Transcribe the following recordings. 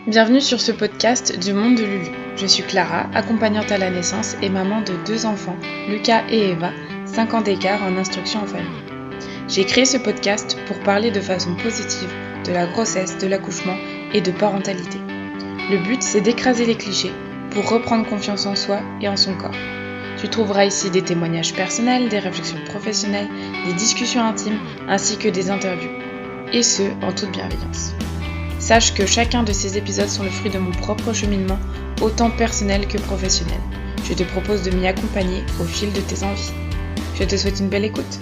Bienvenue sur ce podcast du monde de Lulu. Je suis Clara, accompagnante à la naissance et maman de 2 enfants, Lucas et Eva, 5 ans d'écart en instruction en famille. J'ai créé ce podcast pour parler de façon positive de la grossesse, de l'accouchement et de parentalité. Le but, c'est d'écraser les clichés pour reprendre confiance en soi et en son corps. Tu trouveras ici des témoignages personnels, des réflexions professionnelles, des discussions intimes ainsi que des interviews. Et ce, en toute bienveillance. Sache que chacun de ces épisodes sont le fruit de mon propre cheminement, autant personnel que professionnel. Je te propose de m'y accompagner au fil de tes envies. Je te souhaite une belle écoute.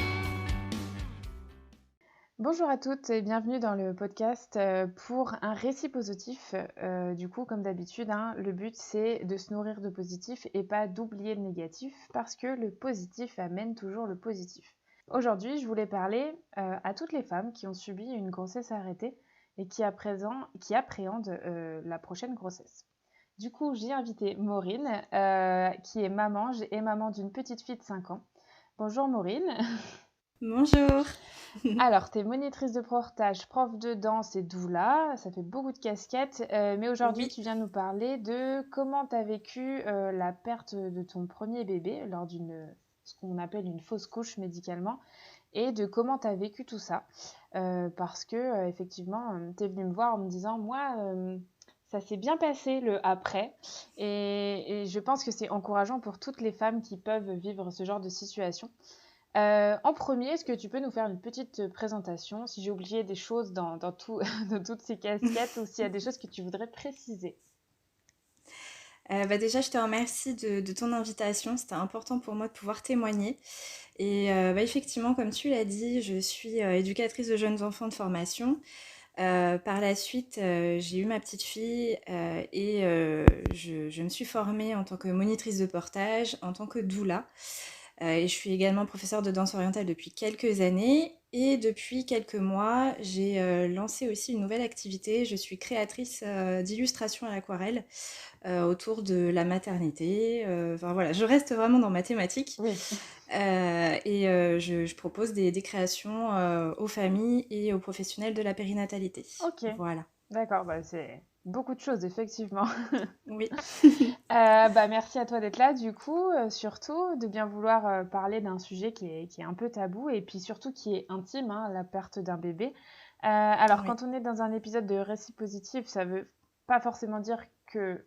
Bonjour à toutes et bienvenue dans le podcast pour un récit positif. Du coup, comme d'habitude, le but c'est de se nourrir de positif et pas d'oublier le négatif parce que le positif amène toujours le positif. Aujourd'hui, je voulais parler à toutes les femmes qui ont subi une grossesse arrêtée et qui appréhendent la prochaine grossesse. Du coup, j'ai invité Maureen, qui est maman d'une petite fille de 5 ans. Bonjour Maureen. Bonjour. Alors, tu es monitrice de portage, prof de danse et doula, ça fait beaucoup de casquettes, mais aujourd'hui Oui. tu viens nous parler de comment tu as vécu la perte de ton premier bébé lors ce qu'on appelle une fausse couche médicalement, et de comment tu as vécu tout ça. Parce que effectivement, tu es venue me voir en me disant, moi, ça s'est bien passé le après, et je pense que c'est encourageant pour toutes les femmes qui peuvent vivre ce genre de situation. En premier, est-ce que tu peux nous faire une petite présentation, si j'ai oublié des choses dans dans toutes ces casquettes, ou s'il y a des choses que tu voudrais préciser? Déjà, je te remercie de ton invitation. C'était important pour moi de pouvoir témoigner. Et effectivement, comme tu l'as dit, je suis éducatrice de jeunes enfants de formation. Par la suite, j'ai eu ma petite fille et je me suis formée en tant que monitrice de portage, en tant que doula. Et je suis également professeure de danse orientale depuis quelques années. Et depuis quelques mois, j'ai lancé aussi une nouvelle activité. Je suis créatrice d'illustrations à l'aquarelle autour de la maternité. Enfin voilà, je reste vraiment dans ma thématique. Oui. Je propose des créations aux familles et aux professionnels de la périnatalité. Ok, Voilà. d'accord, bah, c'est beaucoup de choses, effectivement. Oui. Merci à toi d'être là, du coup, surtout de bien vouloir parler d'un sujet qui est un peu tabou et puis surtout qui est intime, la perte d'un bébé. Alors, Oui. quand on est dans un épisode de récit positif, ça veut pas forcément dire que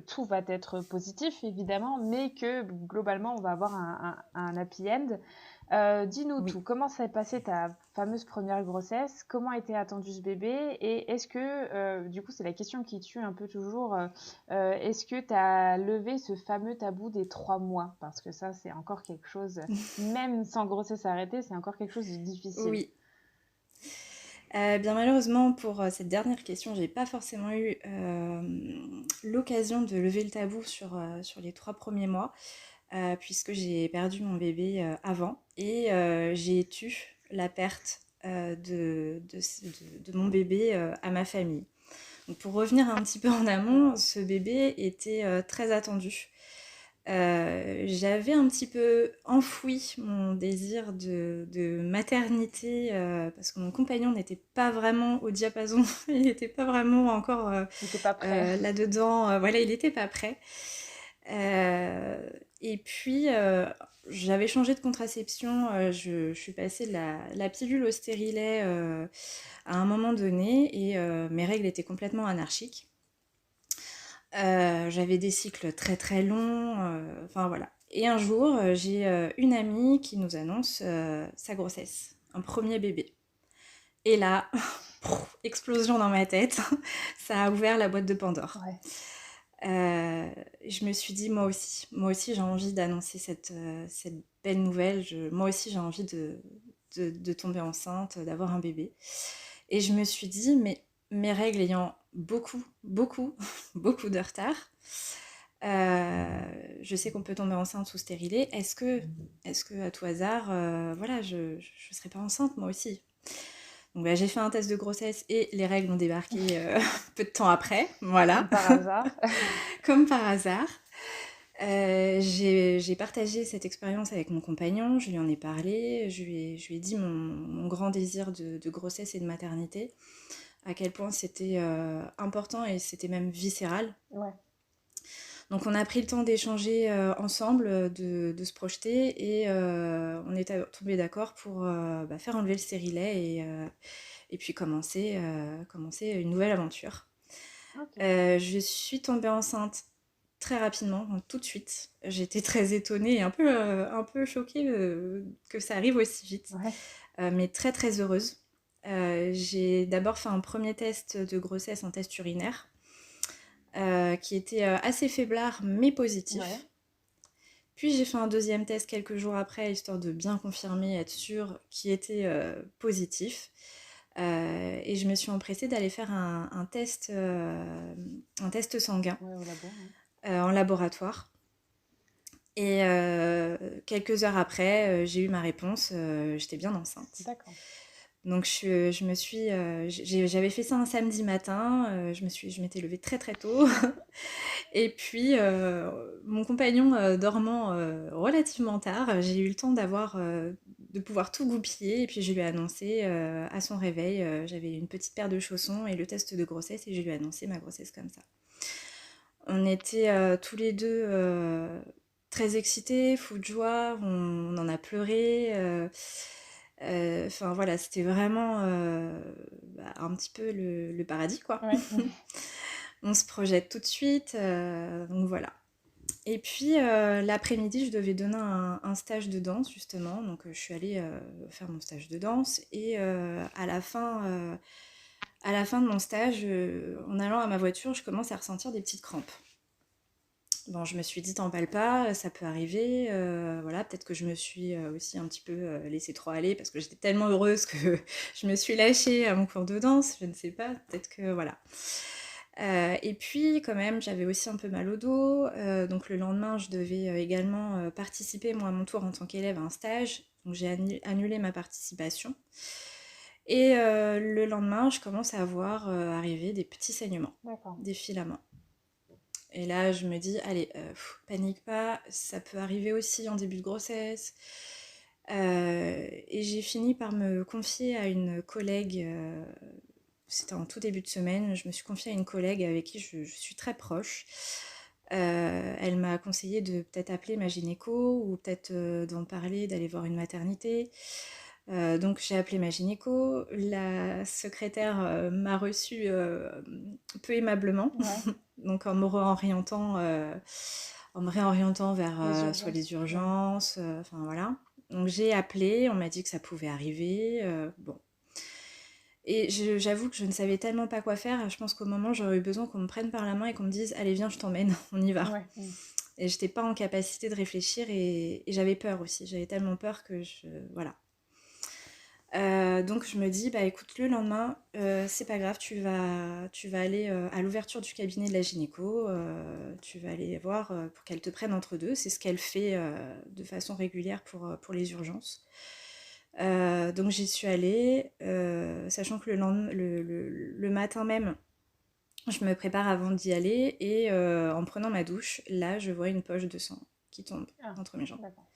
tout va être positif, évidemment, mais que globalement, on va avoir un happy end. Dis-nous Oui. tout. Comment s'est passée ta fameuse première grossesse? Comment a été attendu ce bébé? Et est-ce que, du coup, c'est la question qui tue un peu toujours, est-ce que tu as levé ce fameux tabou des 3 mois? Parce que ça, c'est encore quelque chose, même sans grossesse arrêtée, c'est encore quelque chose de difficile. Oui. Bien malheureusement pour cette dernière question, j'ai pas forcément eu l'occasion de lever le tabou sur les 3 premiers mois, puisque j'ai perdu mon bébé avant et j'ai tu la perte de mon bébé à ma famille. Donc pour revenir un petit peu en amont, ce bébé était très attendu. J'avais un petit peu enfoui mon désir de maternité parce que mon compagnon n'était pas vraiment au diapason, il n'était pas vraiment encore Il n'était pas prêt. là-dedans, voilà, il n'était pas prêt. Et puis, j'avais changé de contraception, je suis passée de la pilule au stérilet à un moment donné et mes règles étaient complètement anarchiques. J'avais des cycles très très longs, enfin voilà. Et un jour, j'ai une amie qui nous annonce sa grossesse, un premier bébé. Et là, explosion dans ma tête, ça a ouvert la boîte de Pandore. Ouais. Je me suis dit, moi aussi j'ai envie d'annoncer cette belle nouvelle. Moi aussi j'ai envie de tomber enceinte, d'avoir un bébé. Et je me suis dit, mais mes règles ayant beaucoup, beaucoup, beaucoup de retard, je sais qu'on peut tomber enceinte sous stérilet. Est-ce que à tout hasard, voilà, je serais pas enceinte moi aussi? Donc j'ai fait un test de grossesse et les règles ont débarqué peu de temps après, voilà, Comme par hasard. comme par hasard. J'ai partagé cette expérience avec mon compagnon, je lui en ai parlé, je lui ai dit mon grand désir de grossesse et de maternité. à quel point c'était important et c'était même viscéral. Ouais. Donc on a pris le temps d'échanger ensemble, de se projeter et on est tombé d'accord pour faire enlever le stérilet et puis commencer une nouvelle aventure. Ok. Je suis tombée enceinte très rapidement, donc tout de suite. J'étais très étonnée et un peu choquée que ça arrive aussi vite, Ouais. mais très très heureuse. J'ai d'abord fait un premier test de grossesse, un test urinaire, qui était assez faiblard mais Ouais. positif. Puis j'ai fait un deuxième test quelques jours après, histoire de bien confirmer, être sûre, qui était positif. Et je me suis empressée d'aller faire un test sanguin Ouais, au labo. Ouais. en laboratoire. Et quelques heures après, j'ai eu ma réponse, j'étais bien enceinte. D'accord. Donc j'avais fait ça un samedi matin, je m'étais levée très très tôt. Et puis mon compagnon dormant relativement tard, j'ai eu le temps de pouvoir tout goupiller. Et puis je lui ai annoncé à son réveil, j'avais une petite paire de chaussons et le test de grossesse et je lui ai annoncé ma grossesse comme ça. On était tous les deux très excités, fous de joie, on en a pleuré. Enfin voilà, c'était vraiment un petit peu le paradis, quoi. Ouais. On se projette tout de suite, donc voilà. Et puis l'après-midi, je devais donner un stage de danse, justement. Donc je suis allée faire mon stage de danse. Et à la fin de mon stage, en allant à ma voiture, je commence à ressentir des petites crampes. Bon, je me suis dit, t'emballes pas, ça peut arriver. Voilà, peut-être que je me suis aussi un petit peu laissée trop aller parce que j'étais tellement heureuse que je me suis lâchée à mon cours de danse. Je ne sais pas, peut-être que voilà. Et puis, quand même, j'avais aussi un peu mal au dos. Donc, le lendemain, je devais également participer, moi, à mon tour en tant qu'élève, à un stage. Donc, j'ai annulé ma participation. Et le lendemain, je commence à avoir arrivé des petits saignements, D'accord. des filaments. Et là, je me dis, allez, panique pas, ça peut arriver aussi en début de grossesse. Et j'ai fini par me confier à une collègue, c'était en tout début de semaine, je me suis confiée à une collègue avec qui je suis très proche. Elle m'a conseillé de peut-être appeler ma gynéco ou peut-être d'en parler, d'aller voir une maternité. Donc j'ai appelé ma gynéco, la secrétaire m'a reçue peu aimablement, Ouais. donc en me réorientant vers Les soit urgences. les Ouais. urgences, enfin voilà. Donc j'ai appelé, on m'a dit que ça pouvait arriver, bon. Et j'avoue que je ne savais tellement pas quoi faire, je pense qu'au moment j'aurais eu besoin qu'on me prenne par la main et qu'on me dise allez viens je t'emmène, on y va. Ouais. Et j'étais pas en capacité de réfléchir et j'avais peur aussi, j'avais tellement peur que voilà. Donc je me dis, bah écoute, le lendemain, c'est pas grave, tu vas aller à l'ouverture du cabinet de la gynéco, tu vas aller voir pour qu'elle te prenne entre deux. C'est ce qu'elle fait de façon régulière pour les urgences. Donc j'y suis allée, sachant que le matin même, je me prépare avant d'y aller et en prenant ma douche, là, je vois une poche de sang qui tombe Ah, entre mes jambes. d'accord.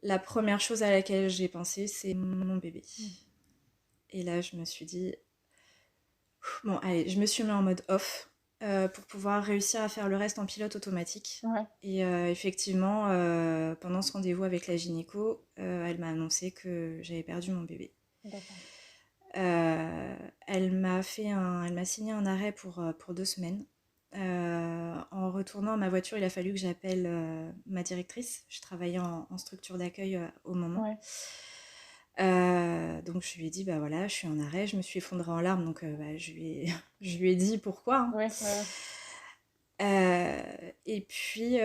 La première chose à laquelle j'ai pensé, c'est mon bébé. Mm. Et là, je me suis dit, bon, allez, je me suis mis en mode off pour pouvoir réussir à faire le reste en pilote automatique. Ouais. Et effectivement, pendant ce rendez-vous avec la gynéco, elle m'a annoncé que j'avais perdu mon bébé. D'accord. Elle m'a signé un arrêt pour 2 semaines. En retournant à ma voiture, il a fallu que j'appelle ma directrice. Je travaillais en structure d'accueil au moment. Ouais. Donc je lui ai dit, bah voilà, je suis en arrêt, je me suis effondrée en larmes, donc je lui ai dit pourquoi, hein. Ouais. Ouais. Et puis,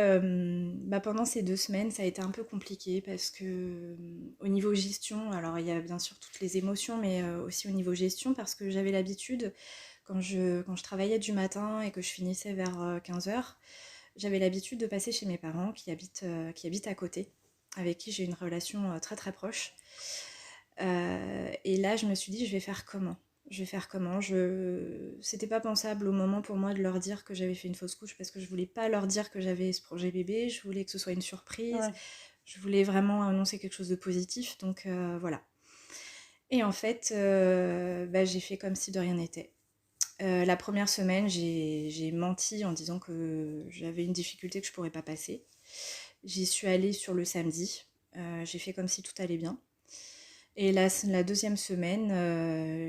pendant ces 2 semaines, ça a été un peu compliqué parce que au niveau gestion, alors il y a bien sûr toutes les émotions, mais aussi au niveau gestion, parce que j'avais l'habitude, quand je travaillais du matin et que je finissais vers 15 h, j'avais l'habitude de passer chez mes parents qui habitent à côté, avec qui j'ai une relation très très proche. Et là, je me suis dit, je vais faire comment? Je vais faire comment? C'était pas pensable au moment pour moi de leur dire que j'avais fait une fausse couche parce que je voulais pas leur dire que j'avais ce projet bébé, je voulais que ce soit une surprise, Ouais. je voulais vraiment annoncer quelque chose de positif, donc voilà. Et en fait, j'ai fait comme si de rien n'était. La première semaine, j'ai menti en disant que j'avais une difficulté que je pourrais pas passer. J'y suis allée sur le samedi. J'ai fait comme si tout allait bien. Et la deuxième semaine,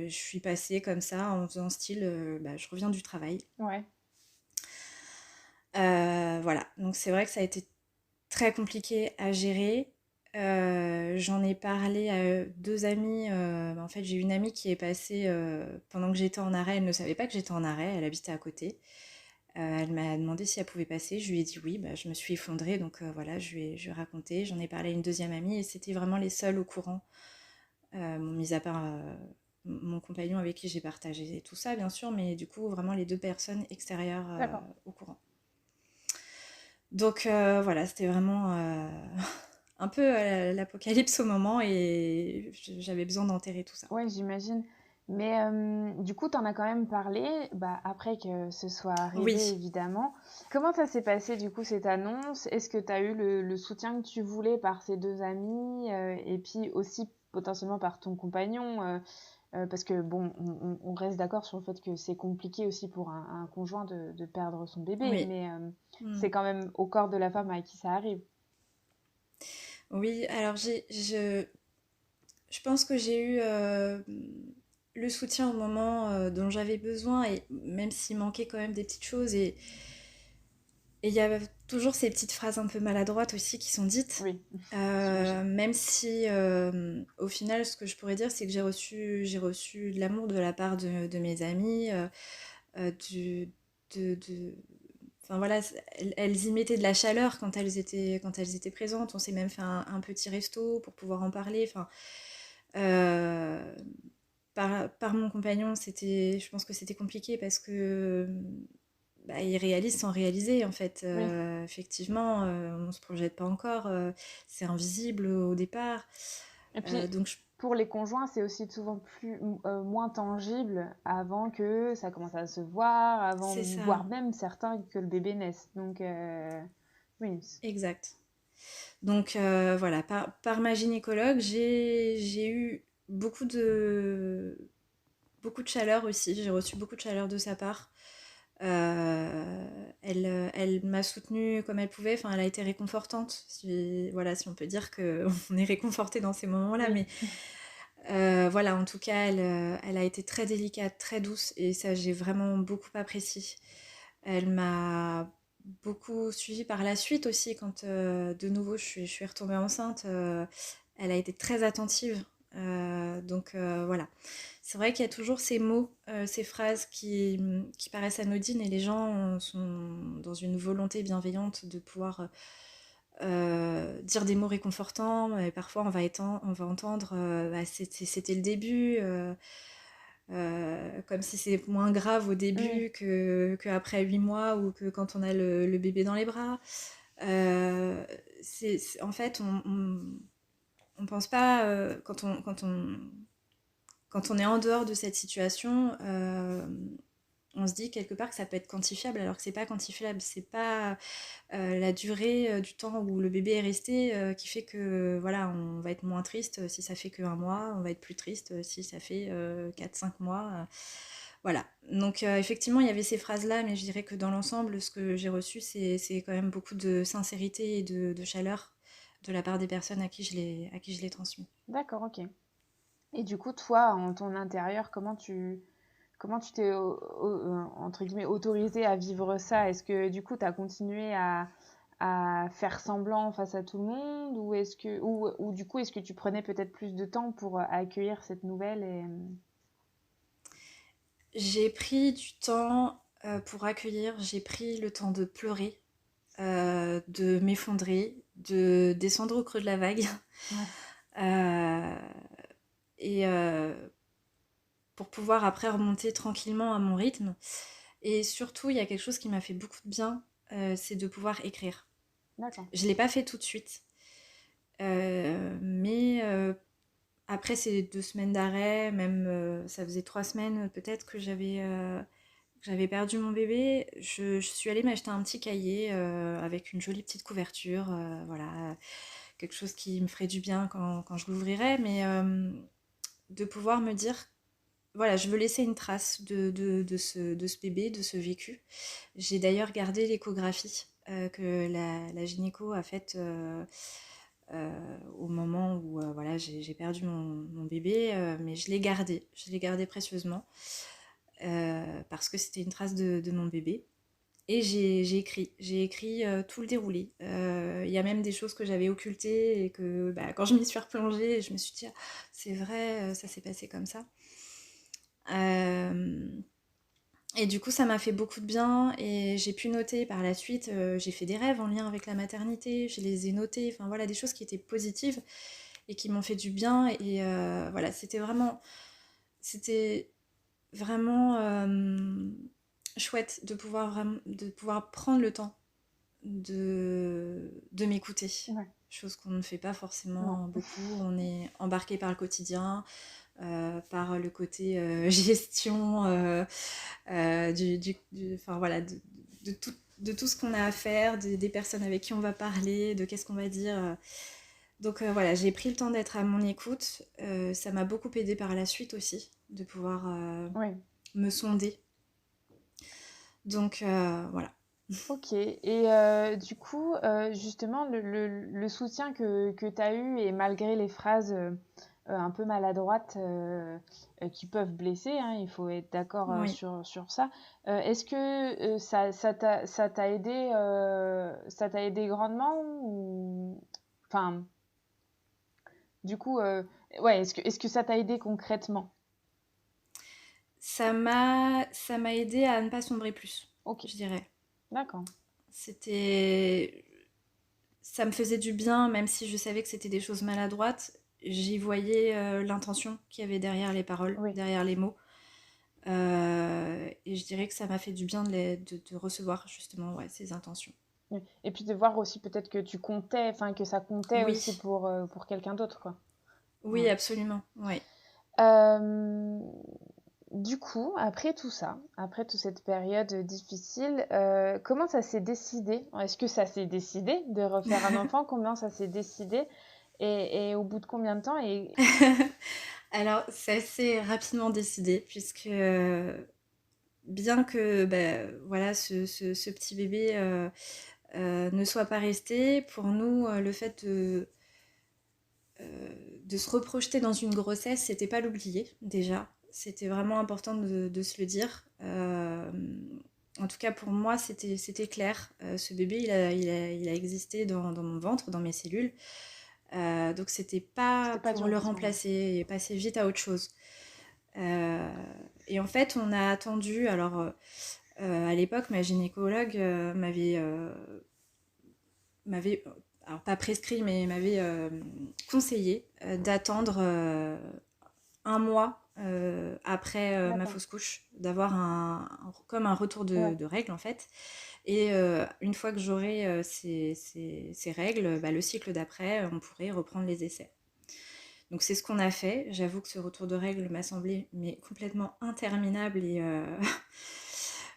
je suis passée comme ça en faisant style, je reviens du travail. Ouais. Voilà, donc c'est vrai que ça a été très compliqué à gérer. J'en ai parlé à deux amies. En fait, j'ai une amie qui est passée pendant que j'étais en arrêt. Elle ne savait pas que j'étais en arrêt, elle habitait à côté. Elle m'a demandé si elle pouvait passer. Je lui ai dit oui, je me suis effondrée. Donc voilà, je lui ai raconté. J'en ai parlé à une deuxième amie et c'était vraiment les seuls au courant. Mis à part mon compagnon avec qui j'ai partagé tout ça, bien sûr, mais du coup, vraiment les deux personnes extérieures D'accord. au courant. Donc voilà, c'était vraiment un peu l'apocalypse au moment et j'avais besoin d'enterrer tout ça. Ouais, j'imagine. Mais du coup, t'en as quand même parlé, après que ce soit arrivé, Oui, évidemment. Comment ça s'est passé, du coup, cette annonce? Est-ce que t'as eu le soutien que tu voulais par ces deux amis, et puis aussi potentiellement par ton compagnon? Parce que bon, on reste d'accord sur le fait que c'est compliqué aussi pour un conjoint de perdre son bébé, oui. mais Mm. c'est quand même au corps de la femme avec qui ça arrive. Oui, alors je pense que j'ai eu le soutien au moment dont j'avais besoin, et même s'il manquait quand même des petites choses. Et il y a toujours ces petites phrases un peu maladroites aussi qui sont dites. Oui, j'imagine. Même si au final, ce que je pourrais dire, c'est que j'ai reçu de l'amour de la part de mes amies, du, de- enfin voilà, elles y mettaient de la chaleur quand elles étaient présentes. On s'est même fait un petit resto pour pouvoir en parler. Enfin, euh, par mon compagnon, je pense que c'était compliqué parce que il réalise sans réaliser en fait. Oui. Effectivement, on se projette pas encore, c'est invisible au départ. Et puis, Donc pour les conjoints, c'est aussi souvent moins tangible avant que ça commence à se voir, avant, c'est ça, voire même certains que le bébé naisse. Donc, oui. exact. Donc voilà, par ma gynécologue, j'ai eu beaucoup de chaleur aussi. J'ai reçu beaucoup de chaleur de sa part. Elle m'a soutenue comme elle pouvait. Enfin, elle a été réconfortante. Voilà, si on peut dire qu'on est réconforté dans ces moments-là. Oui. Mais voilà, en tout cas, elle a été très délicate, très douce. Et ça, j'ai vraiment beaucoup apprécié. Elle m'a beaucoup suivie par la suite aussi. Quand de nouveau je suis retombée enceinte, elle a été très attentive. Donc voilà. C'est vrai qu'il y a toujours ces mots, ces phrases qui paraissent anodines et les gens sont dans une volonté bienveillante de pouvoir dire des mots réconfortants. Et parfois on va entendre c'était le début, comme si c'est moins grave au Oui. début qu'après 8 mois ou que quand on a le bébé dans les bras. Euh, en fait, on pense pas, quand on est en dehors de cette situation, on se dit quelque part que ça peut être quantifiable alors que c'est pas quantifiable. C'est pas la durée du temps où le bébé est resté qui fait que voilà, on va être moins triste si ça fait qu'un mois, on va être plus triste si ça fait 4-5 mois. Voilà. Donc effectivement, il y avait ces phrases-là, mais je dirais que dans l'ensemble, ce que j'ai reçu, c'est quand même beaucoup de sincérité et de chaleur de la part des personnes à qui je l'ai transmis. D'accord, ok. Et du coup, toi, en ton intérieur, comment tu t'es, entre guillemets, autorisé à vivre ça? Est-ce que du coup, tu as continué à faire semblant face à tout le monde? Ou du coup, est-ce que tu prenais peut-être plus de temps pour accueillir cette nouvelle et... J'ai pris du temps pour accueillir, j'ai pris le temps de pleurer, de m'effondrer, de descendre au creux de la vague. Ouais. Euh, et pour pouvoir après remonter tranquillement à mon rythme. Et surtout, il y a quelque chose qui m'a fait beaucoup de bien, c'est de pouvoir écrire. D'accord. Je ne l'ai pas fait tout de suite, mais après ces 2 semaines d'arrêt, même ça faisait 3 semaines peut-être que j'avais perdu mon bébé, je suis allée m'acheter un petit cahier avec une jolie petite couverture, voilà, quelque chose qui me ferait du bien quand je l'ouvrirai, mais de pouvoir me dire, voilà, je veux laisser une trace de ce bébé, de ce vécu. J'ai d'ailleurs gardé l'échographie que la gynéco a faite au moment où voilà, j'ai perdu mon bébé, mais je l'ai gardé précieusement parce que c'était une trace de mon bébé. Et j'ai écrit tout le déroulé. Il y a même des choses que j'avais occultées et que bah, quand je m'y suis replongée, je me suis dit, ah, c'est vrai, ça s'est passé comme ça. Euh, et du coup, ça m'a fait beaucoup de bien et j'ai pu noter par la suite, j'ai fait des rêves en lien avec la maternité, je les ai notés, enfin voilà, des choses qui étaient positives et qui m'ont fait du bien. Et voilà, c'était vraiment chouette de pouvoir prendre le temps de m'écouter. Ouais. Chose qu'on ne fait pas Non. forcément beaucoup. On est embarqué par le quotidien, par le côté gestion enfin, voilà, de tout ce qu'on a à faire, des personnes avec qui on va parler, de qu'est-ce qu'on va dire. Donc voilà, j'ai pris le temps d'être à mon écoute. Ça m'a beaucoup aidé par la suite aussi, de pouvoir Oui. me sonder. Donc voilà. Ok, et du coup, justement, le soutien que tu as eu, et malgré les phrases un peu maladroites qui peuvent blesser, hein, il faut être d'accord Oui. sur ça, est-ce que ça ça t'a aidé grandement ou... Enfin, du coup, ouais, est-ce que ça t'a aidé concrètement? Ça m'a aidé à ne pas sombrer plus, Ok, je dirais. d'accord. C'était Ça me faisait du bien, même si je savais que c'était des choses maladroites. J'y voyais l'intention qu'il y avait derrière les paroles, Oui. derrière les mots. Et je dirais que ça m'a fait du bien de recevoir justement ouais, ces intentions. Oui. Et puis de voir aussi peut-être que tu comptais, enfin que ça comptait aussi Oui, pour quelqu'un d'autre, quoi. oui, Ouais. absolument. Oui. Euh, du coup, après tout ça, après toute cette période difficile, comment ça s'est décidé? Est-ce que ça s'est décidé de refaire un enfant? Comment ça s'est décidé? Et au bout de combien de temps? Et Alors, ça s'est rapidement décidé, puisque bien que bah, voilà, ce petit bébé ne soit pas resté, pour nous, le fait de se reprojeter dans une grossesse, c'était pas l'oublier déjà. C'était vraiment important de se le dire. En tout cas, pour moi, c'était clair. Ce bébé, il a existé dans mon ventre, dans mes cellules. Donc, c'était c'était pas pas pour dur le du tout, ouais. remplacer et passer vite à autre chose. Euh, et en fait, on a attendu. Alors, à l'époque, ma gynécologue m'avait alors pas prescrit, mais m'avait conseillé d'attendre un mois après ma D'accord. fausse couche, d'avoir comme un retour Ouais. de règles en fait. Et une fois que j'aurai ces règles, bah, le cycle d'après, on pourrait reprendre les essais. Donc c'est ce qu'on a fait. J'avoue que ce retour de règles m'a semblé mais complètement interminable et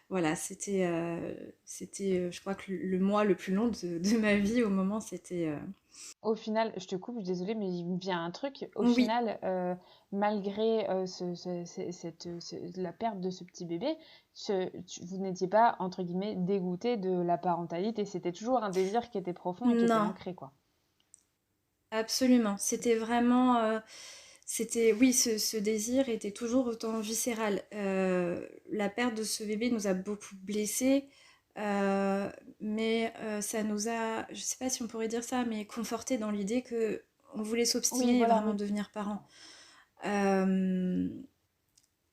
voilà, je crois que le mois le plus long de ma vie au moment, c'était... Au final, je te coupe, je suis désolée, mais il me vient un truc. Au Oui, final, malgré la perte de ce petit bébé, vous n'étiez pas, entre guillemets, dégoûté de la parentalité. C'était toujours un désir qui était profond et qui était non, ancré, quoi. absolument. C'était vraiment... oui, ce désir était toujours autant viscéral. La perte de ce bébé nous a beaucoup blessés, mais ça nous a, je sais pas si on pourrait dire ça, mais confortés dans l'idée que on voulait Oui, s'obstiner et voilà, vraiment oui. devenir parents. Euh,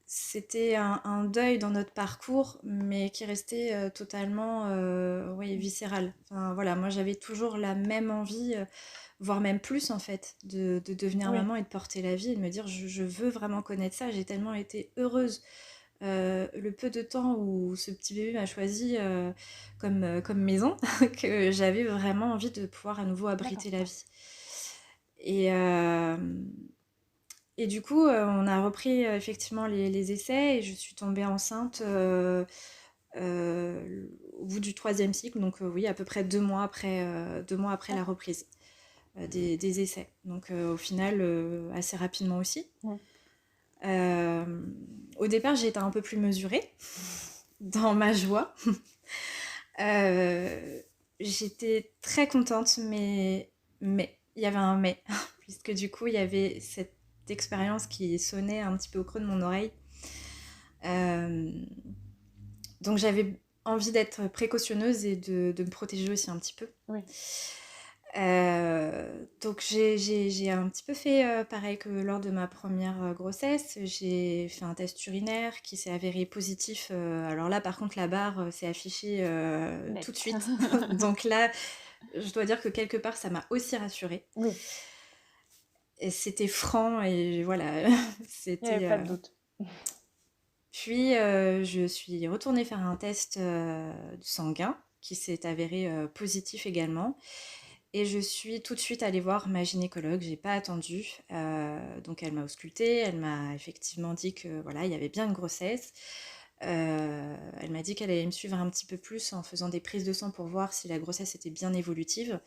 C'était un deuil dans notre parcours, mais qui restait totalement oui, viscéral. Enfin, voilà, moi j'avais toujours la même envie, voire même plus en fait, de devenir Oui, maman et de porter la vie et de me dire je veux vraiment connaître ça. J'ai tellement été heureuse le peu de temps où ce petit bébé m'a choisi comme maison que j'avais vraiment envie de pouvoir à nouveau d'accord. abriter la vie. Et, et du coup, on a repris effectivement les essais et je suis tombée enceinte au bout du troisième cycle, donc oui, à peu près 2 mois après la D'accord. reprise des essais. Donc au final, assez rapidement aussi. Ouais. Au départ, j'ai été un peu plus mesurée dans ma joie. Euh, J'étais très contente, mais il y avait un mais, puisque du coup, il y avait cette expérience qui sonnait un petit peu au creux de mon oreille. Euh, donc j'avais envie d'être précautionneuse et de me protéger aussi un petit peu. Oui. Donc j'ai un petit peu fait pareil que lors de ma première grossesse. J'ai fait un test urinaire qui s'est avéré positif. Alors là, par contre, la barre s'est affichée tout de Net. suite. Donc là, je dois dire que quelque part, ça m'a aussi rassurée. Oui, Et c'était franc et voilà, il n'y avait c'était... pas de doute. Puis je suis retournée faire un test sanguin qui s'est avéré positif également. Et je suis tout de suite allée voir ma gynécologue, j'ai pas attendu. Donc elle m'a auscultée, elle m'a effectivement dit que voilà, il y avait bien une grossesse. Elle m'a dit qu'elle allait me suivre un petit peu plus en faisant des prises de sang pour voir si la grossesse était bien évolutive.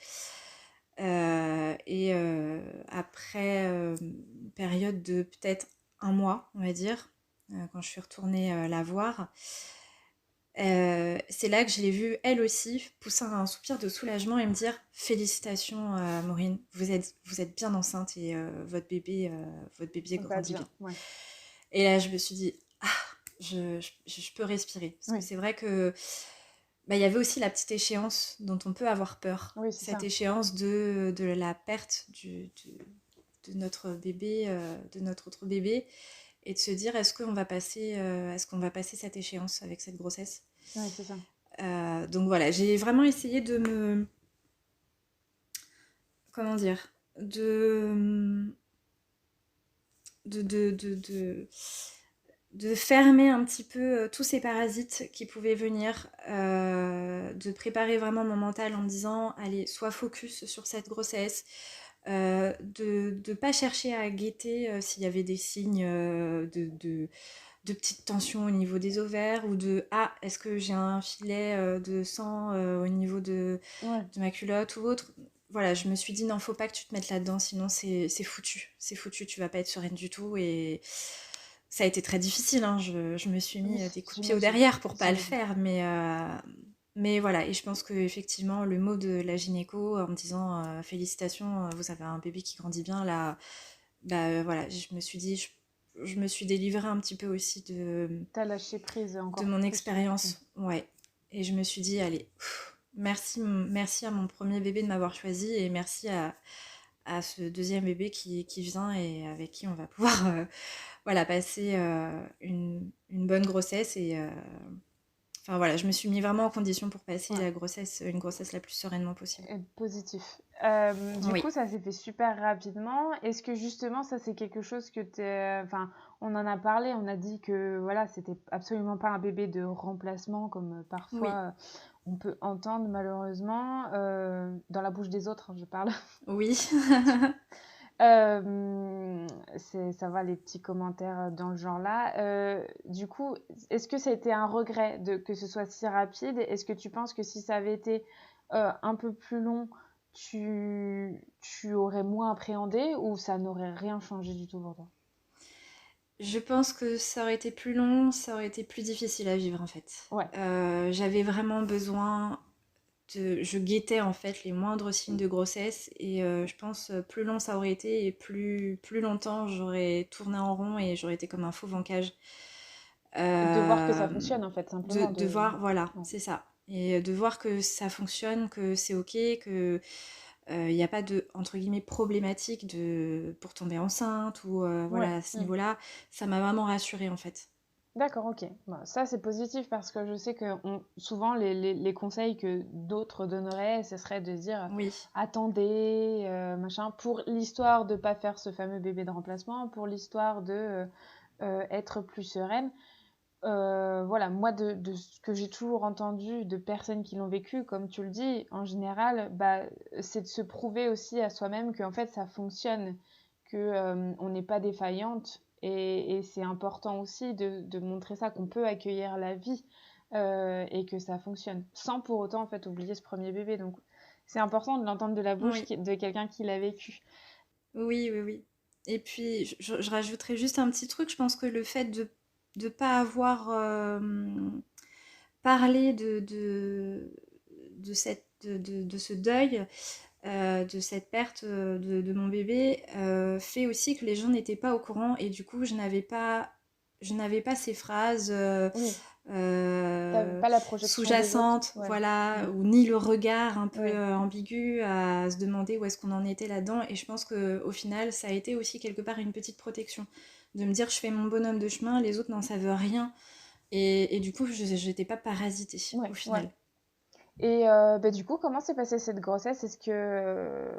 Après une période de peut-être un mois, on va dire, quand je suis retournée la voir, c'est là que je l'ai vue, elle aussi, pousser un soupir de soulagement et me dire félicitations, Maureen, vous êtes bien enceinte et votre bébé Va grandit bien, bien. ouais. Et là, je me suis dit, ah, je peux respirer. Parce que Oui, c'est vrai que bah, il y avait aussi la petite échéance dont on peut avoir peur. oui, c'est Cette ça. échéance de la perte de notre bébé, de notre autre bébé, et de se dire est-ce qu'on va passer cette échéance avec cette grossesse. Oui, c'est ça. Donc voilà, j'ai vraiment essayé de me... Comment dire de, de de fermer un petit peu tous ces parasites qui pouvaient venir, de préparer vraiment mon mental en me disant allez, sois focus sur cette grossesse, de ne pas chercher à guetter s'il y avait des signes de petites tensions au niveau des ovaires ou de ah, est-ce que j'ai un filet de sang au niveau Ouais. de ma culotte ou autre. Voilà, je me suis dit non, faut pas que tu te mettes là-dedans, sinon c'est foutu. C'est foutu, tu vas pas être sereine du tout. Et ça a été très difficile, hein. Je me suis Oui, mis des coups de pied au j'imagine. derrière pour pas le J'imagine. faire, mais voilà. Et je pense que effectivement le mot de la gynéco en me disant félicitations, vous avez un bébé qui grandit bien là, bah voilà, je me suis dit, je me suis délivrée un petit peu aussi T'as lâché prise de encore mon plus. Oui. expérience, ouais. Et je me suis dit, allez, merci à mon premier bébé de m'avoir choisi et merci à ce deuxième bébé qui vient et avec qui on va pouvoir voilà, passer une bonne grossesse. Enfin voilà, je me suis mis vraiment en condition pour passer Ouais. une grossesse la plus sereinement possible. Et positif. Du Oui, coup, ça s'est fait super rapidement. Est-ce que justement, ça c'est quelque chose que t'es... Enfin, on en a parlé, on a dit que voilà, c'était absolument pas un bébé de remplacement comme parfois oui, on peut entendre malheureusement dans la bouche des autres, hein, je parle. oui. Ça va les petits commentaires dans le genre là. Du coup, est-ce que ça a été un regret que ce soit si rapide? Est-ce que tu penses que si ça avait été un peu plus long, tu aurais moins appréhendé ou ça n'aurait rien changé du tout pour toi? Je pense que ça aurait été plus long, ça aurait été plus difficile à vivre en fait. Ouais, J'avais vraiment besoin je guettais en fait les moindres signes de grossesse et je pense plus long ça aurait été et plus longtemps j'aurais tourné en rond et j'aurais été comme un fauve en cage. de voir que ça Euh, fonctionne en fait, simplement. de voir, voilà, Ouais. c'est ça. Et de voir que ça fonctionne, que c'est ok, que il n'y a pas de entre guillemets problématique pour tomber enceinte ou Ouais. voilà à ce Mm. niveau-là, ça m'a vraiment rassurée en fait. D'accord, ok. Bah, ça, c'est positif parce que je sais que souvent, les conseils que d'autres donneraient, ce serait de dire Oui, attendez, machin, pour l'histoire de pas faire ce fameux bébé de remplacement, pour l'histoire de être plus sereine. Voilà, moi, de ce que j'ai toujours entendu de personnes qui l'ont vécu, comme tu le dis, en général, bah, c'est de se prouver aussi à soi-même qu'en fait, ça fonctionne, que on n'est pas défaillante. Et c'est important aussi de montrer ça, qu'on peut accueillir la vie et que ça fonctionne, sans pour autant en fait oublier ce premier bébé. Donc c'est important de l'entendre de la bouche oui, de quelqu'un qui l'a vécu. oui, oui, oui. Et puis, je rajouterais juste un petit truc. Je pense que le fait de ne pas avoir parlé de ce deuil, de cette perte de mon bébé, fait aussi que les gens n'étaient pas au courant et du coup, je n'avais pas ces phrases Oui, t'avais euh, pas la projection des autres. sous-jacentes, Ouais. voilà, ou ni le regard un peu Ouais. ambigu à se demander où est-ce qu'on en était là-dedans. Et je pense qu'au final, ça a été aussi quelque part une petite protection de me dire je fais mon bonhomme de chemin, les autres n'en savent rien. Et du coup, je n'étais pas parasitée Ouais, au ouais. final. Et du coup, comment s'est passée cette grossesse? Est-ce que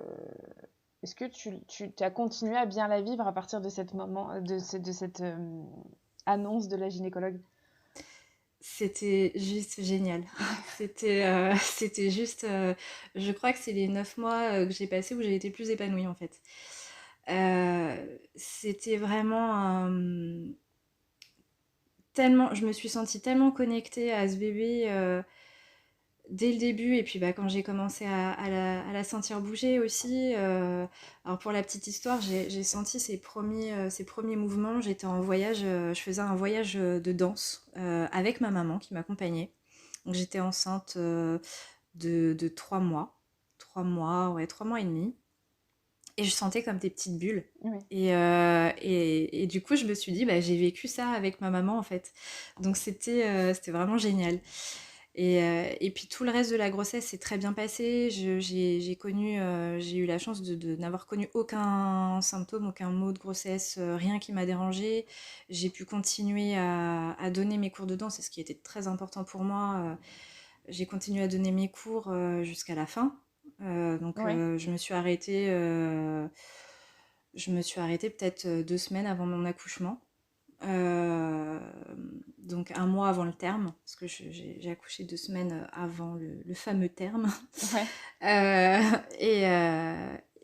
tu as continué à bien la vivre à partir de cette moment, de cette annonce de la gynécologue? C'était juste génial. C'était juste. Je crois que c'est les 9 mois que j'ai passés où j'ai été plus épanouie en fait. C'était vraiment tellement. Je me suis sentie tellement connectée à ce bébé dès le début. Et puis bah, quand j'ai commencé à la sentir bouger aussi. Alors pour la petite histoire, j'ai senti ses premiers mouvements. J'étais en voyage, je faisais un voyage de danse avec ma maman qui m'accompagnait. Donc j'étais enceinte de 3 mois. 3 mois, ouais, 3 mois et demi. Et je sentais comme des petites bulles. Oui. Et du coup, je me suis dit, bah, j'ai vécu ça avec ma maman en fait. Donc c'était vraiment génial. Et puis tout le reste de la grossesse s'est très bien passé. J'ai eu la chance de n'avoir connu aucun symptôme, aucun mot de grossesse, rien qui m'a dérangée. J'ai pu continuer à donner mes cours de danse, c'est ce qui était très important pour moi. J'ai continué à donner mes cours jusqu'à la fin. Donc Ouais. je me suis arrêtée peut-être 2 semaines avant mon accouchement. Euh, donc un mois avant le terme, parce que j'ai accouché 2 semaines avant le fameux terme. Ouais. Euh, et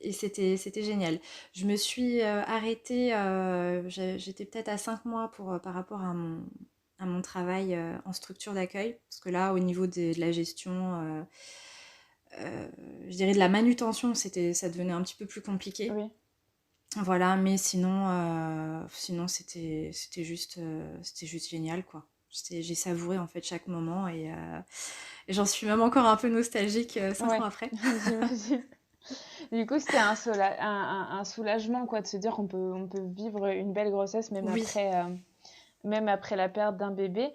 et c'était génial. Je me suis arrêtée, j'étais peut-être à 5 mois par rapport à mon travail en structure d'accueil, parce que là, au niveau de la gestion, je dirais de la manutention, ça devenait un petit peu plus compliqué. Oui. Voilà, mais sinon c'était juste génial, quoi. J'ai savouré en fait chaque moment et j'en suis même encore un peu nostalgique 5 ans Ouais. après. J'imagine. Du coup, c'était un soulagement, quoi, de se dire on peut vivre une belle grossesse Oui, même après la perte d'un bébé.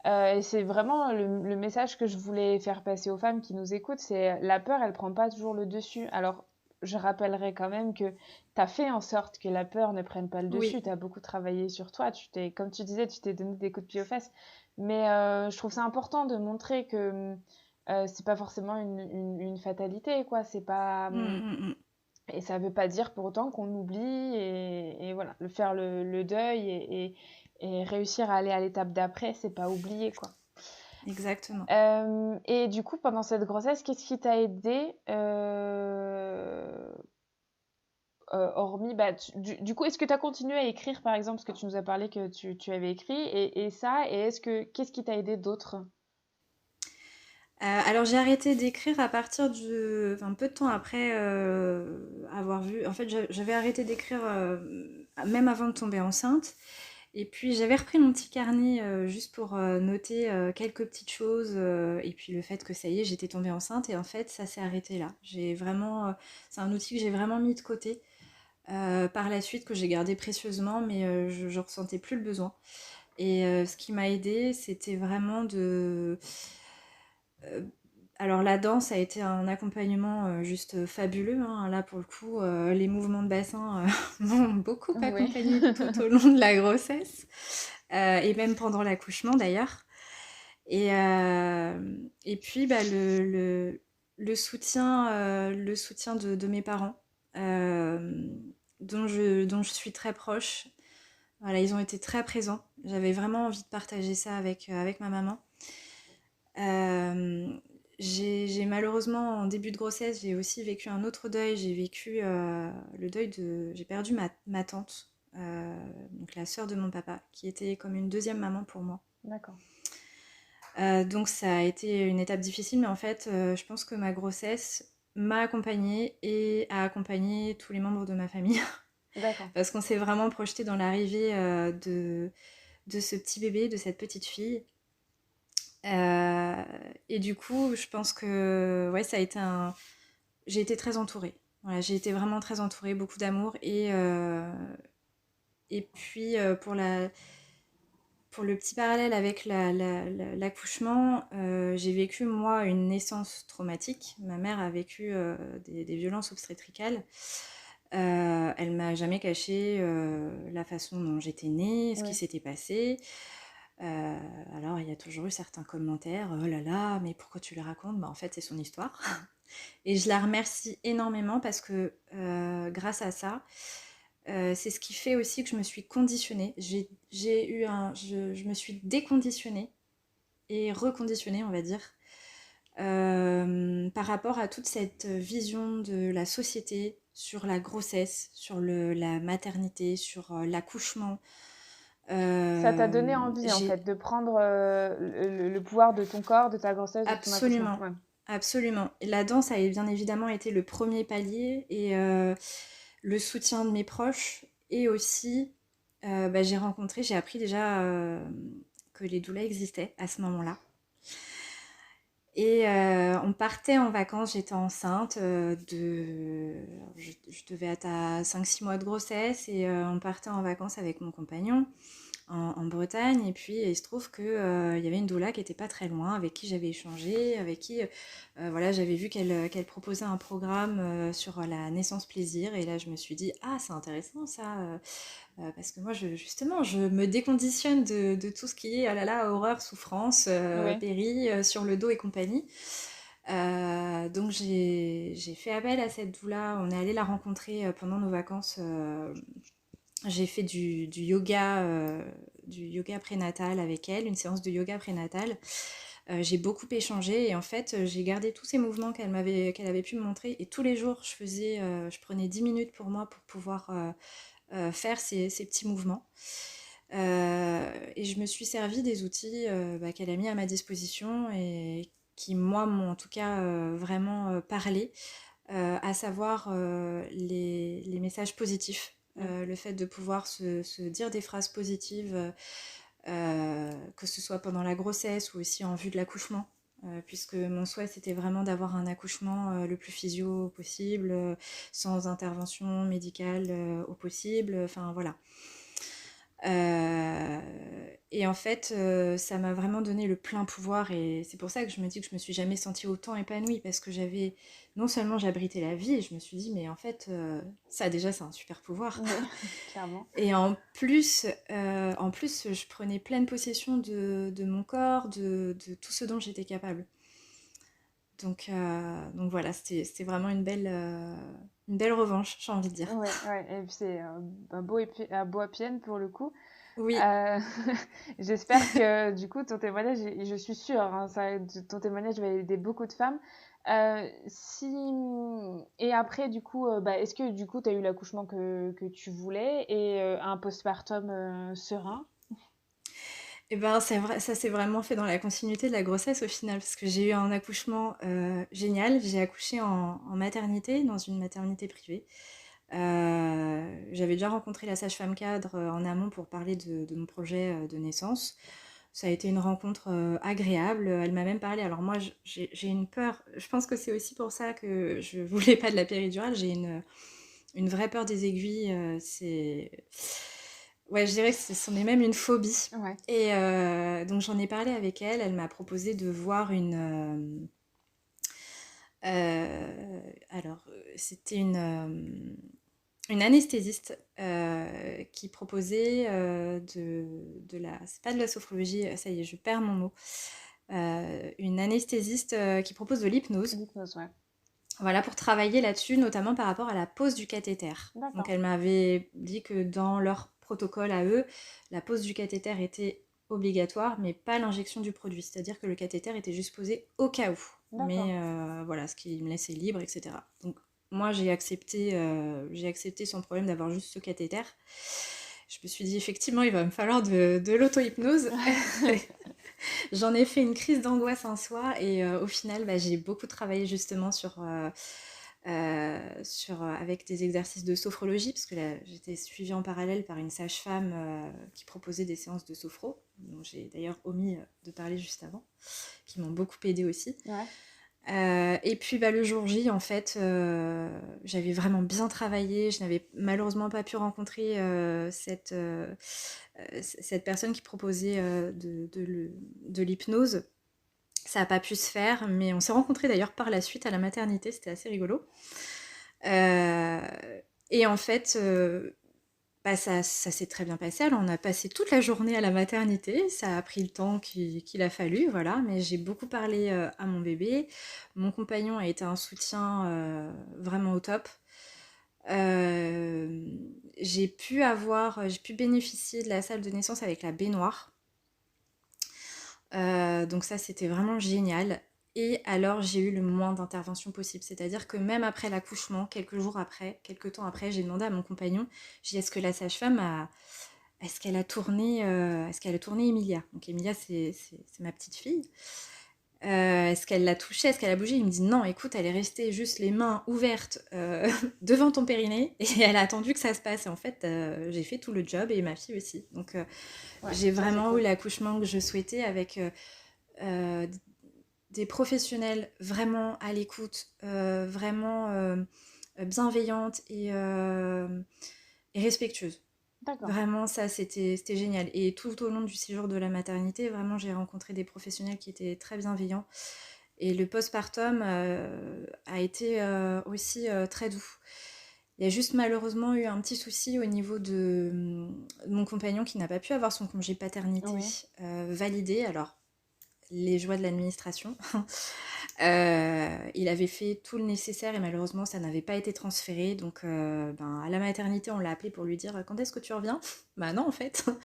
Et c'est vraiment le message que je voulais faire passer aux femmes qui nous écoutent, c'est la peur, elle prend pas toujours le dessus. Alors, je rappellerai quand même que tu as fait en sorte que la peur ne prenne pas le dessus. oui, Tu as beaucoup travaillé sur toi. Comme tu disais, tu t'es donné des coups de pied aux fesses. Mais je trouve ça important de montrer que c'est pas forcément une fatalité, quoi. C'est pas, mm, mm, mm. et ça veut pas dire pour autant qu'on oublie et voilà, faire le deuil et réussir à aller à l'étape d'après, c'est pas oublier, quoi. Exactement. Et du coup, pendant cette grossesse, qu'est-ce qui t'a aidé hormis, bah, du coup, est-ce que tu as continué à écrire, par exemple, parce que tu nous as parlé que tu avais écrit, et ça, et qu'est-ce qui t'a aidé d'autre? Alors j'ai arrêté d'écrire à partir enfin, peu de temps après avoir vu. En fait, j'avais arrêté d'écrire même avant de tomber enceinte. Et puis j'avais repris mon petit carnet juste pour noter quelques petites choses et puis le fait que ça y est, j'étais tombée enceinte et en fait ça s'est arrêté là. C'est un outil que j'ai vraiment mis de côté par la suite que j'ai gardé précieusement mais je ressentais plus le besoin. Et ce qui m'a aidée, c'était vraiment euh, alors la danse a été un accompagnement juste fabuleux, hein. Là pour le coup, les mouvements de bassin m'ont beaucoup Oui. accompagnée tout au long de la grossesse et même pendant l'accouchement d'ailleurs. Et puis bah, le soutien de mes parents, euh, dont je suis très proche. Voilà, ils ont été très présents. J'avais vraiment envie de partager ça avec ma maman. Euh, j'ai malheureusement, en début de grossesse, j'ai aussi vécu un autre deuil. J'ai vécu le deuil de... J'ai perdu ma tante, donc la sœur de mon papa, qui était comme une deuxième maman pour moi. D'accord. Donc ça a été une étape difficile, mais en fait, je pense que ma grossesse m'a accompagnée et a accompagné tous les membres de ma famille. D'accord. parce qu'on s'est vraiment projeté dans l'arrivée de ce petit bébé, de cette petite fille. Et du coup, je pense que ouais, ça a été un... J'ai été très entourée. Voilà, j'ai été vraiment très entourée, beaucoup d'amour. Et puis, pour le petit parallèle avec l'accouchement, j'ai vécu, moi, une naissance traumatique. Ma mère a vécu des violences obstétricales. Elle m'a jamais caché la façon dont j'étais née, ce qui Ouais. s'était passé. Alors, il y a toujours eu certains commentaires. Oh là là, mais pourquoi tu le racontes? Bah, en fait, c'est son histoire. Et je la remercie énormément parce que grâce à ça, c'est ce qui fait aussi que je me suis conditionnée. Je me suis déconditionnée et reconditionnée, on va dire, par rapport à toute cette vision de la société sur la grossesse, sur la maternité, sur l'accouchement. Ça t'a donné envie, en J'ai fait, de prendre le pouvoir de ton corps, de ta grossesse, de ton accouchement. absolument, Ouais. absolument. Et la danse a bien évidemment été le premier palier et le soutien de mes proches. Et aussi, bah, j'ai appris déjà que les doulas existaient à ce moment-là. Et on partait en vacances, j'étais enceinte je devais être à 5-6 mois de grossesse et on partait en vacances avec mon compagnon en Bretagne. Et puis il se trouve qu'il y avait une doula qui était pas très loin, avec qui j'avais échangé, avec qui voilà, j'avais vu qu'elle proposait un programme sur la naissance plaisir. Et là, je me suis dit, ah, c'est intéressant ça. Parce que moi, justement, je me déconditionne de tout ce qui est, oh là là, horreur, souffrance, Ouais. péri, sur le dos et compagnie. Donc j'ai fait appel à cette doula. On est allé la rencontrer pendant nos vacances. J'ai fait du yoga prénatal avec elle, une séance de yoga prénatal. J'ai beaucoup échangé et en fait, j'ai gardé tous ces mouvements qu'elle avait pu me montrer. Et tous les jours, je prenais 10 minutes pour moi pour pouvoir faire ces petits mouvements. Et je me suis servi des outils bah, qu'elle a mis à ma disposition et qui, moi, m'ont en tout cas vraiment parlé, à savoir les messages positifs. Mm. Le fait de pouvoir se dire des phrases positives, que ce soit pendant la grossesse ou aussi en vue de l'accouchement. Puisque mon souhait c'était vraiment d'avoir un accouchement le plus physio possible, sans intervention médicale au possible, enfin voilà. Euh, et en fait, ça m'a vraiment donné le plein pouvoir et c'est pour ça que je me dis que je me suis jamais sentie autant épanouie parce que non seulement j'abritais la vie et je me suis dit mais en fait ça déjà c'est un super pouvoir. Oui, clairement. Et en plus je prenais pleine possession de mon corps, de tout ce dont j'étais capable. Donc voilà, c'était vraiment une belle revanche, j'ai envie de dire. Ouais, ouais. Et puis c'est un beau happy end pour le coup. Oui, Euh, J'espère que du coup ton témoignage, et je suis sûre, hein, ton témoignage va aider beaucoup de femmes. Si et après du coup, bah, est-ce que du coup tu as eu l'accouchement que tu voulais et un postpartum serein? et ben c'est vrai, ça s'est vraiment fait dans la continuité de la grossesse au final, parce que j'ai eu un accouchement génial. J'ai accouché en maternité, dans une maternité privée. J'avais déjà rencontré la sage-femme cadre en amont pour parler de mon projet de naissance. Ça a été une rencontre agréable. Elle m'a même parlé. Alors moi, j'ai une peur. Je pense que c'est aussi pour ça que je voulais pas de la péridurale. J'ai une vraie peur des aiguilles. Ouais, je dirais que c'en est même une phobie. Ouais. Et donc j'en ai parlé avec elle. Elle m'a proposé de voir c'était une anesthésiste qui proposait c'est pas de la sophrologie, ça y est, je perds mon mot. Une anesthésiste qui propose de l'hypnose. L'hypnose, ouais. Voilà, pour travailler là-dessus, notamment par rapport à la pose du cathéter. Donc D'accord. elle m'avait dit que dans leur protocole à eux, la pose du cathéter était obligatoire, mais pas l'injection du produit. C'est-à-dire que le cathéter était juste posé au cas où. D'accord. Mais voilà, ce qui me laissait libre, etc. Donc moi, j'ai accepté sans problème d'avoir juste ce cathéter. Je me suis dit, effectivement, il va me falloir de l'auto-hypnose. J'en ai fait une crise d'angoisse un soir et au final, bah, j'ai beaucoup travaillé justement avec des exercices de sophrologie, parce que là, j'étais suivie en parallèle par une sage-femme qui proposait des séances de sophro, dont j'ai d'ailleurs omis de parler juste avant, qui m'ont beaucoup aidée aussi. Ouais. Et puis le jour J, en fait, j'avais vraiment bien travaillé. Je n'avais malheureusement pas pu rencontrer cette personne qui proposait de l'hypnose. Ça n'a pas pu se faire, mais on s'est rencontrés d'ailleurs par la suite à la maternité, c'était assez rigolo. Euh, et en fait, ça s'est très bien passé. Alors, on a passé toute la journée à la maternité. Ça a pris le temps qu'il a fallu, voilà. Mais j'ai beaucoup parlé à mon bébé. Mon compagnon a été un soutien vraiment au top. Euh, j'ai pu bénéficier de la salle de naissance avec la baignoire. Donc ça, c'était vraiment génial. Et alors, j'ai eu le moins d'intervention possible. C'est-à-dire que même après l'accouchement, quelques temps après, j'ai demandé à mon compagnon, j'ai dit, est-ce que la sage-femme est-ce qu'elle a tourné Emilia? Donc Emilia, c'est ma petite fille. Est-ce qu'elle l'a touchée? Est-ce qu'elle a bougé? Il me dit non, écoute, elle est restée juste les mains ouvertes devant ton périnée et elle a attendu que ça se passe. Et en fait, j'ai fait tout le job et ma fille aussi. Donc Ouais, j'ai ça c'est vraiment eu cool. l'accouchement que je souhaitais avec euh, des professionnels vraiment à l'écoute, vraiment bienveillantes et respectueuses. D'accord. Vraiment, ça, c'était génial. Et tout au long du séjour de la maternité, vraiment, j'ai rencontré des professionnels qui étaient très bienveillants. Et le postpartum a été aussi très doux. Il y a juste malheureusement eu un petit souci au niveau de mon compagnon qui n'a pas pu avoir son congé paternité Oui. validé. Alors, les joies de l'administration. Il avait fait tout le nécessaire et malheureusement ça n'avait pas été transféré. Donc à la maternité on l'a appelé pour lui dire quand est-ce que tu reviens? Bah non en fait.